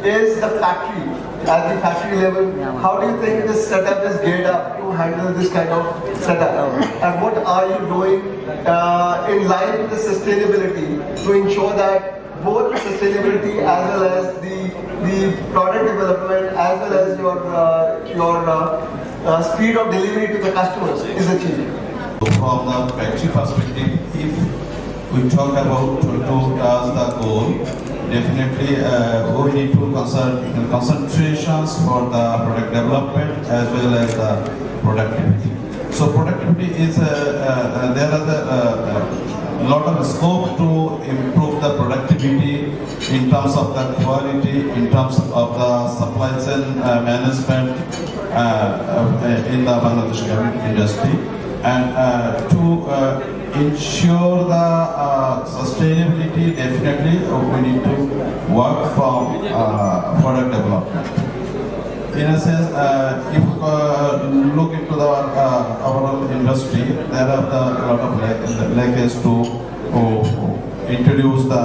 is the factory. At the factory level, how do you think this setup is geared up to handle this kind of setup? And what are you doing in line with the sustainability to ensure that both sustainability as well as the product development as well as your speed of delivery to the customers is achieved? From the factory perspective, if we talk about towards the goal, definitely we need to concentrations for the product development as well as the productivity. So productivity is there are the lot of scope to improve the productivity in terms of the quality, in terms of the supply chain management in the Bangladesh garment industry, and to ensure the sustainability. Definitely we need to work from product development. In a sense, if you look into the overall industry, there are a lot of lackages to introduce the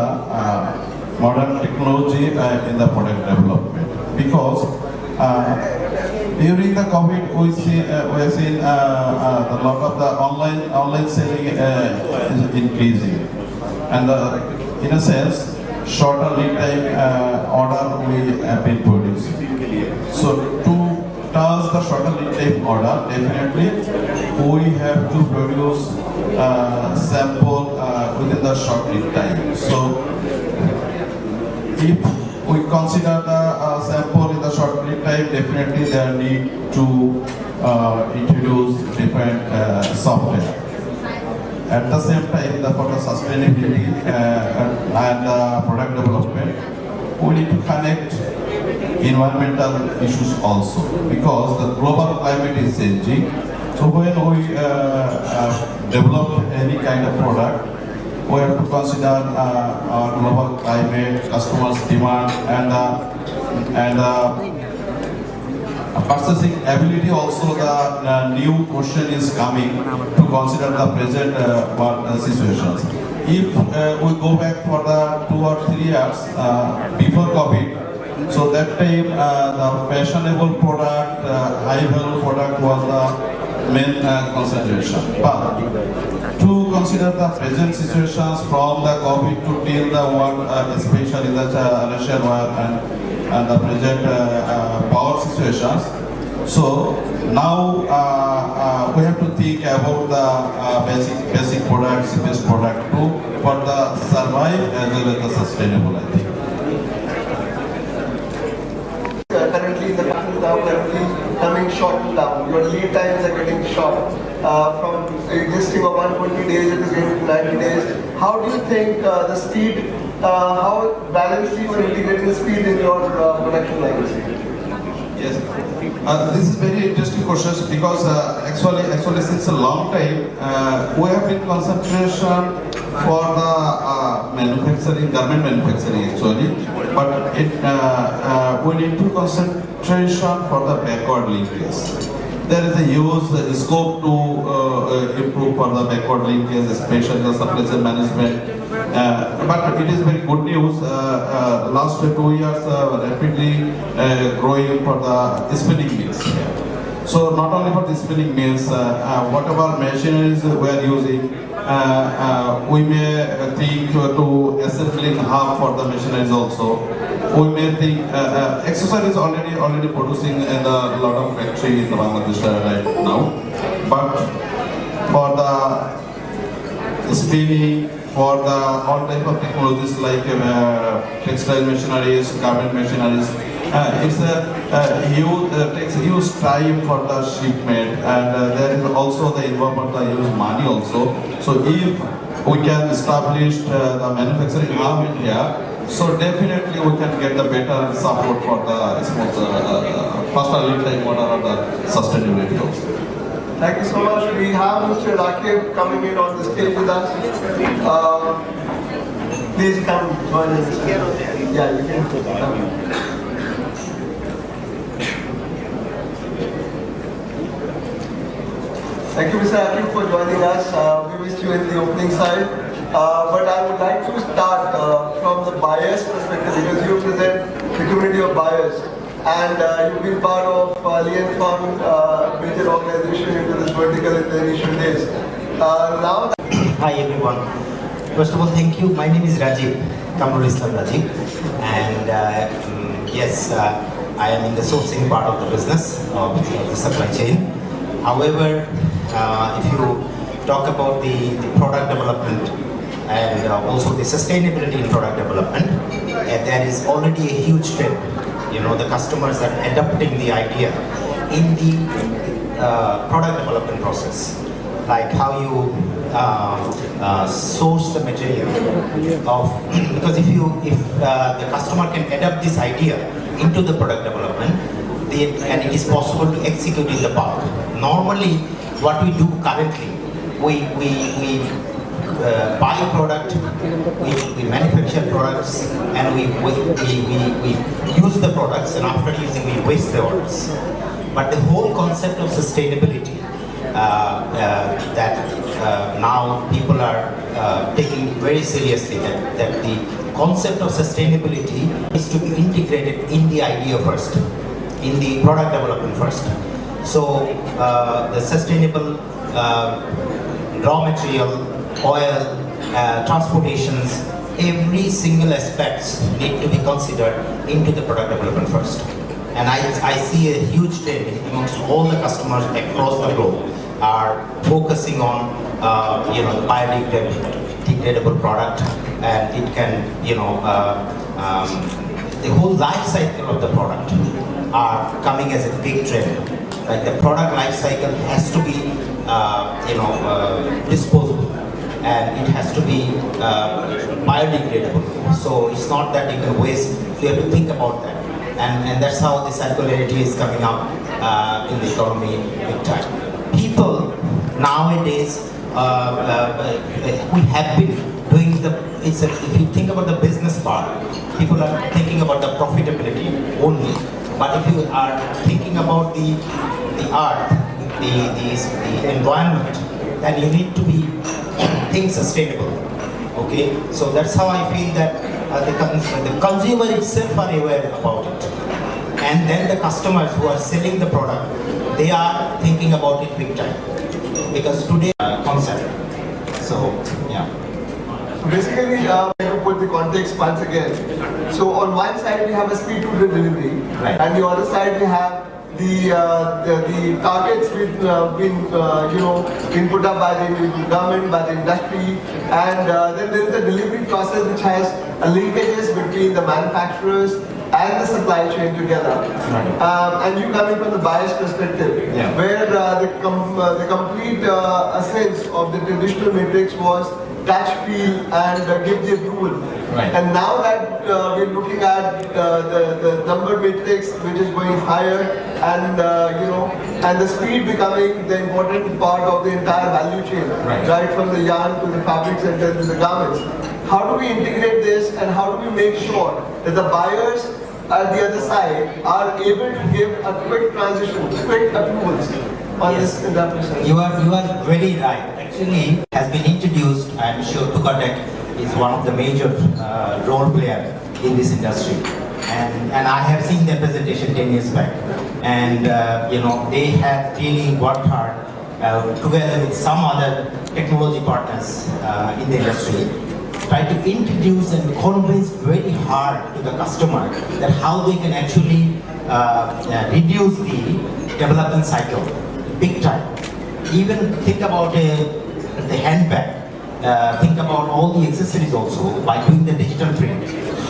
modern technology in the product development. Because during the COVID, we have seen a lot of the online selling is increasing, and in a sense, shorter lead time order we have been producing. So to touch the shorter lead time order, definitely we have to produce sample within the short lead time. So if we consider the sample in the short lead time, definitely there need to introduce different software. At the same time, for the sustainability and product development, we need to connect environmental issues also, because the global climate is changing. So when we develop any kind of product, we have to consider our global climate, customers' demand, and purchasing ability. Also, the new question is coming to consider the present situations. If we go back for the 2 or 3 years before COVID, so that time the fashionable product, high value product was the main concentration. But to consider the present situations from the COVID to till the war, especially the Russian war and the present power situations. So now we have to think about the basic products, best product too, for the survive as well as the sustainable, I think. Currently the factories are currently coming short now. Your lead times are getting short. From existing of 120 days, it is getting to 90 days. How do you think the speed, how balanced you are integrating the speed in your production lines? Yes, this is very interesting question, because actually since a long time we have been concentration for the manufacturing, garment manufacturing actually, but we need to concentration for the backward linkage. There is a huge scope to improve for the backward linkage, especially the supply chain management. But it is very good news. Last 2 years, rapidly growing for the spinning mills. So not only for the spinning mills, whatever machineries we are using, we may think to assembling half for the machineries also. We may think accessories is already producing in a lot of factories in Bangladesh right now. But for the spinning, for the all type of technologies like textile machineries, garment machineries, it's a huge takes a huge time for the shipment, and there is also the involvement of huge money also. So if we can establish the manufacturing hub in here, so definitely we can get the better support for the faster lead time order or the sustainability also. Thank you so much. We have Mr. Rajib coming in on the stage with us. Please come join us. Yeah, you can come. Thank you, Mr. Rajib, for joining us. We missed you in the opening side. But I would like to start from the buyer's perspective, because you present the community of of buyers. And you've been part of Lian Fund, major organization into this vertical in the initial days. Now. Hi everyone. First of all, thank you. My name is Rajib, Kamrul Islam Rajib, and yes, I am in the sourcing part of the business of the supply chain. However, if you talk about the product development and also the sustainability in product development, there is already a huge trend. You know, the customers are adopting the idea in the product development process, like how you source the material of, because if the customer can adapt this idea into the product development, and it is possible to execute in the bulk. Normally, what we do currently, we buy product, we manufacture products, and we use the products, and after using we waste the products. But the whole concept of sustainability that now people are taking very seriously, that the concept of sustainability is to be integrated in the idea first, in the product development first. So the sustainable raw material, oil, transportations, every single aspects need to be considered into the product development first. And I see a huge trend amongst all the customers across the globe are focusing on the biodegradable product, and it can, the whole life cycle of the product are coming as a big trend. Like the product life cycle has to be disposable, and it has to be biodegradable. So it's not that you can waste, so you have to think about that. And that's how the circularity is coming up in the economy big time. People nowadays, we have been doing if you think about the business part, people are thinking about the profitability only. But if you are thinking about the art, the environment, then you need to be think sustainable. Okay, so that's how I feel that the consumer itself are aware about it, and then the customers who are selling the product, they are thinking about it big time, because today concept. So yeah. So basically, to put the context once again. So on one side we have a speed to delivery, right, and the other side we have the targets which been put up by the government, by the industry, and then there is a delivery process which has linkages between the manufacturers and the supply chain together. Right. And you coming from the buyer's perspective, yeah, where the complete essence of the traditional matrix was touch, feel, and give the approval. Right. And now that we're looking at the number matrix, which is going higher, and and the speed becoming the important part of the entire value chain, right from the yarn to the fabrics and then to the garments. How do we integrate this, and how do we make sure that the buyers at the other side are able to give a quick transition, quick approvals on this in that process? You are very right. Actually, has been introduced. I'm sure Tukatech is one of the major role player in this industry, and I have seen their presentation 10 years back, and they have really worked hard together with some other technology partners in the industry, try to introduce and convince very hard to the customer that how they can actually reduce the development cycle big time. Even think about the handbag. Think about all the accessories also by doing the digital print,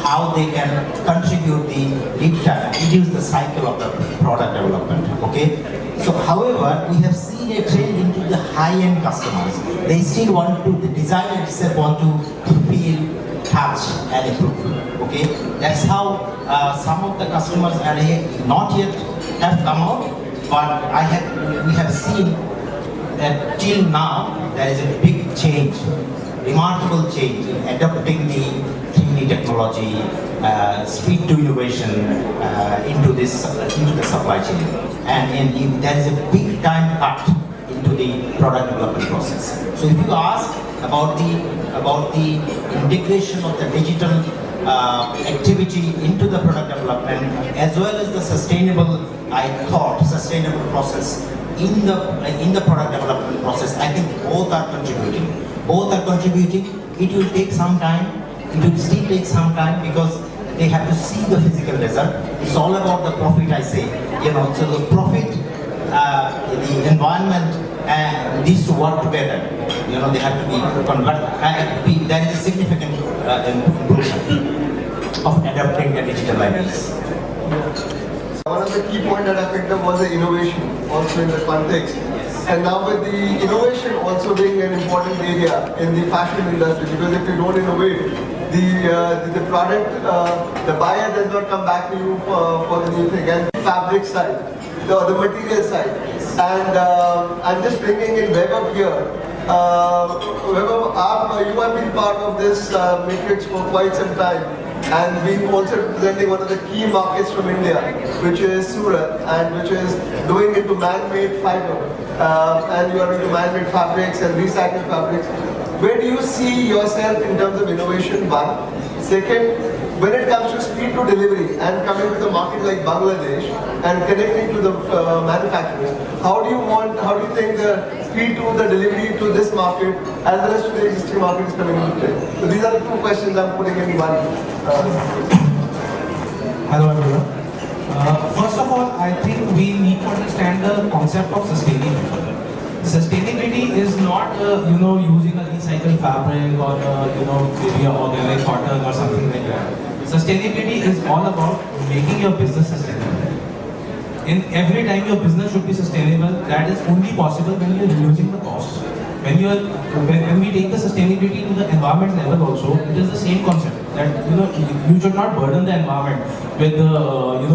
how they can contribute the lead time, reduce the cycle of the product development. Okay. So, however, we have seen a trend into the high-end customers. They still want to, the designer itself want to feel, touch, and improve. Okay. That's how some of the customers are not yet have come out, but we have seen that till now there is a big change, remarkable change in adopting the 3D technology, speed to innovation into the supply chain, and there is a big time cut into the product development process. So if you ask about the about the integration of the digital activity into the product development, as well as the sustainable process in the product development process. I think both are contributing. Both are contributing. It will take some time. It will still take some time because they have to see the physical result. It's all about the profit, I say. So the profit, the environment, these to work together. They have to be converted. There is a significant improvement of adapting the digital IDs. One of the key points that I picked up was the innovation, also in the context. And now with the innovation also being an important area in the fashion industry, because if you don't innovate, the product, the buyer does not come back to you for the new thing. And the fabric side, the material side. And I'm just bringing in Vaibhav here. Vaibhav, you have been part of this matrix for quite some time. And we're also representing one of the key markets from India, which is Surat, and which is doing into man-made fiber. And you are into man-made fabrics and recycled fabrics. Where do you see yourself in terms of innovation, one? Second, when it comes to speed to delivery and coming to the market like Bangladesh and connecting to the manufacturers, how do you think the speed to the delivery to this market as well as to the existing market is coming into play? So these are the two questions I'm putting in one. Hello everyone. First of all, I think we need to understand the concept of sustainability. Sustainability is not, using a recycled fabric or, maybe an organic cotton or something like that. Sustainability is all about making your business sustainable. In every time your business should be sustainable, that is only possible when you are reducing the costs. When we take the sustainability to the environment level also, it is the same concept that you should not burden the environment with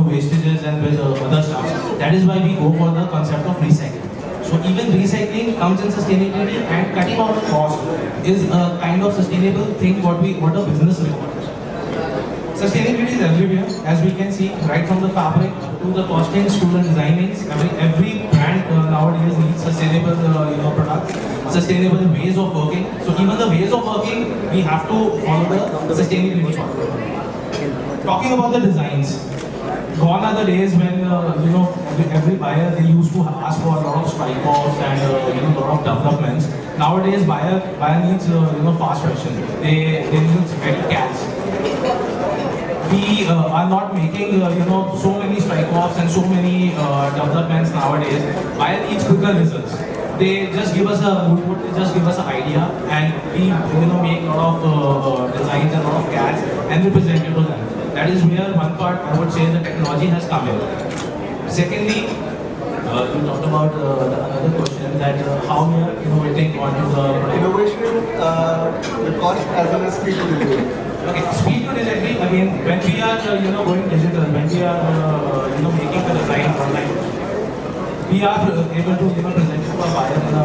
wastages and with other stuff. That is why we go for the concept of recycling. So even recycling comes in sustainability, and cutting out the cost is a kind of sustainable thing what a business requires. Sustainability is everywhere, as we can see, right from the fabric to the costings to the designings. Every brand nowadays needs sustainable products, sustainable ways of working. So even the ways of working, we have to follow the sustainability part. Talking about the designs, gone are the days when every buyer, they used to ask for a lot of strike-offs and a lot of developments. Nowadays, buyer needs fast fashion. They need ready cash. We are not making so many strike-offs and so many developments nowadays. Buyer needs quicker results. They just give us an idea, and we make a lot of designs and a lot of CADs and we present it to them. That is where one part I would say the technology has come in. Secondly, you talked about the other question that how we are innovating onto the innovation, the cost as well as speed to delivery. Okay, speed to delivery, again, when we are going digital, when we are making the design online, we are able to present it to a buyer in a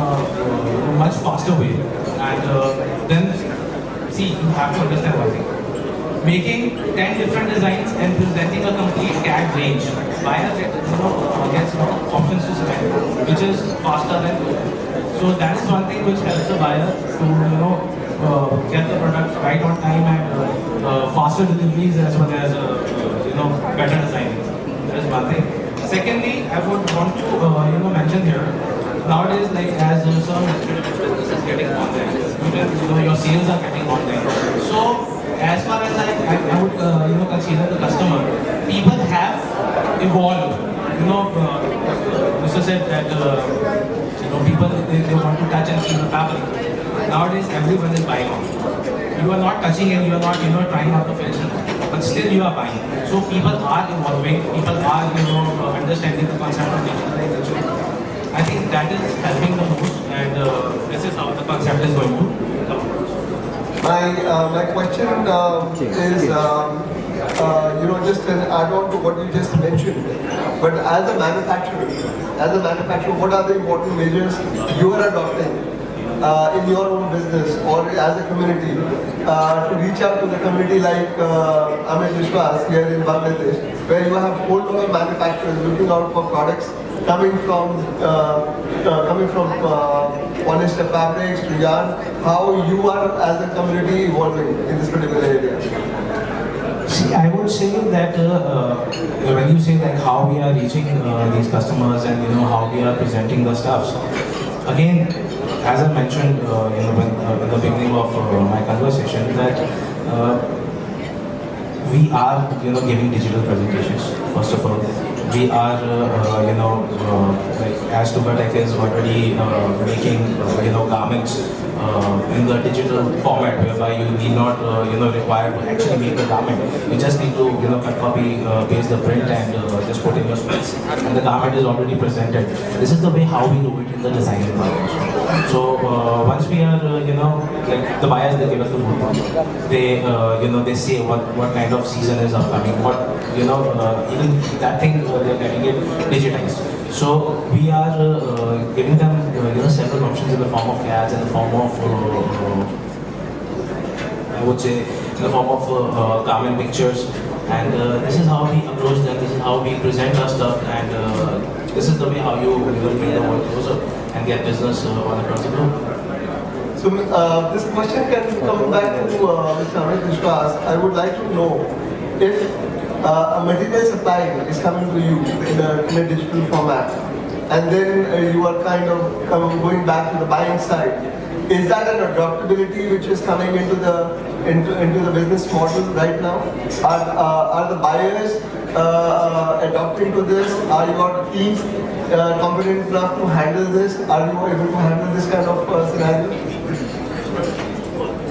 much faster way. And then, see, you have to understand one thing. Making 10 different designs and presenting a complete CAD range, buyer gets options to select, which is faster than good. So that is one thing which helps the buyer to get the product right on time and faster deliveries as well as better design. That is one thing. Secondly, I would want to mention here, nowadays, like as sir mentioned, business is getting online. Even your sales are getting online. So as far as I would consider the customer, people have evolved. Mr. said that people they want to touch and feel the fabric. Nowadays, everyone is buying on. You are not touching and you are not trying out the fashion, but still you are buying. So people are evolving. People are understanding the concept of digitalization. I think that is helping the most, and this is how the concept is going to come. My question is, just an add-on to what you just mentioned. But as a manufacturer, what are the important measures you are adopting in your own business or as a community to reach out to the community like Amit Biswas here in Bangladesh, where you have whole lot of manufacturers looking out for products coming from polyester fabrics to yarn, how you are as a community evolving in this particular area? See, I would say that when you say like how we are reaching these customers and how we are presenting the stuffs, again, as I mentioned in the beginning of my conversation, that we are giving digital presentations. First of all, we are like as Tukatech is already making garments in the digital format, whereby you need not require to actually make the garment. You just need to cut, copy, paste the print and just put in your space, and the garment is already presented. This is the way how we do it in the design department. So once we are like the buyers, they give us the mood. They they say what kind of season is upcoming, what even that thing they're getting it digitized. So we are giving them several options in the form of CADs, in the form of I would say in the form of garment pictures, and this is how we approach them. This is how we present our stuff, and this is the way how you bring the world closer and get business all across the globe. So this question can come back to Mr. Amit Biswas. I would like to know if a material supply is coming to you in a digital format, and then you are kind of going back to the buying side. Is that an adaptability which is coming into the business model right now? Are the buyers adapting to this? Are your teams competent enough to handle this? Are you able to handle this kind of scenario?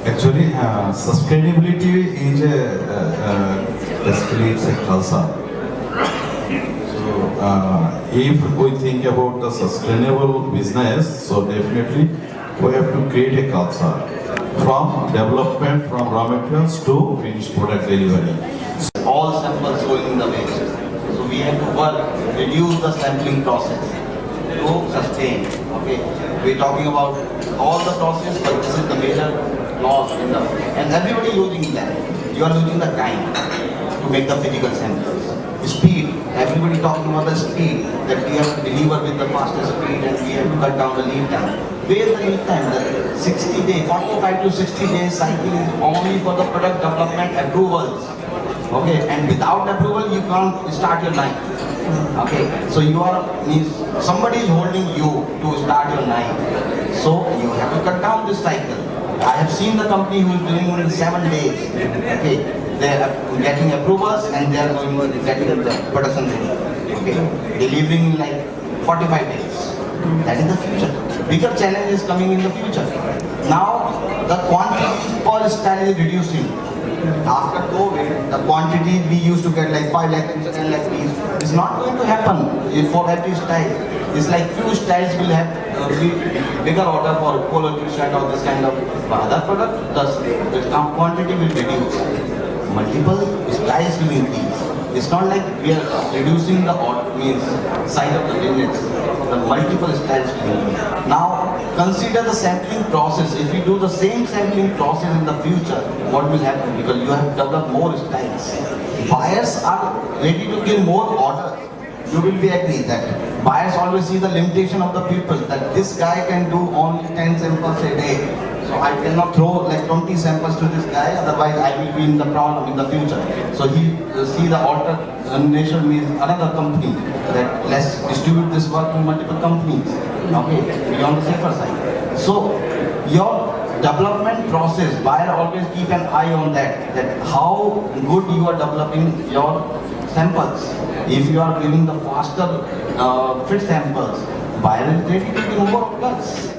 Actually, sustainability is basically it's a culture. So, if we think about the sustainable business, so definitely we have to create a culture from development, from raw materials to finished product delivery. All samples going in the waste. So we have to work, reduce the sampling process to sustain. Okay, we're talking about all the process, but this is the major loss in the, and everybody using that. You are using the time to make the physical samples. Speed, everybody talking about the speed, that we have to deliver with the fastest speed and we have to cut down the lead time. Where is the lead time? The 60 days, 45 to 60 days cycle is only for the product development approvals. Okay, and without approval you can't start your line. Okay, so you are, somebody is holding you to start your line. So you have to cut down this cycle. I have seen the company who is doing it in 7 days. Okay, they are getting approvals and they are going to getting the production ready. Okay, delivering in like 45 days. That is the future. Bigger challenge is coming in the future. Now the quantity per style is reducing. After COVID, the quantity we used to get like 5 lakh and 10 lakh piece. It's not going to happen for every style. It's like few styles will have bigger order for polo t-shirt or this kind of other product. The quantity will reduce. Multiple styles will increase. It's not like we are reducing the size of the business. The multiple styles will increase. Now consider the sampling process. If you do the same sampling process in the future, what will happen? Because you have developed more styles. Buyers are ready to give more orders. You will be agree that buyers always see the limitation of the people, that this guy can do only 10 samples a day. So I cannot throw like 20 samples to this guy, otherwise I will be in the problem in the future. So he see the alternation means another company, that let's distribute this work to multiple companies. Okay, be on the safer side. So your development process, buyer always keep an eye on that how good you are developing your samples. If you are giving the faster fit samples, buyer is ready to give more orders.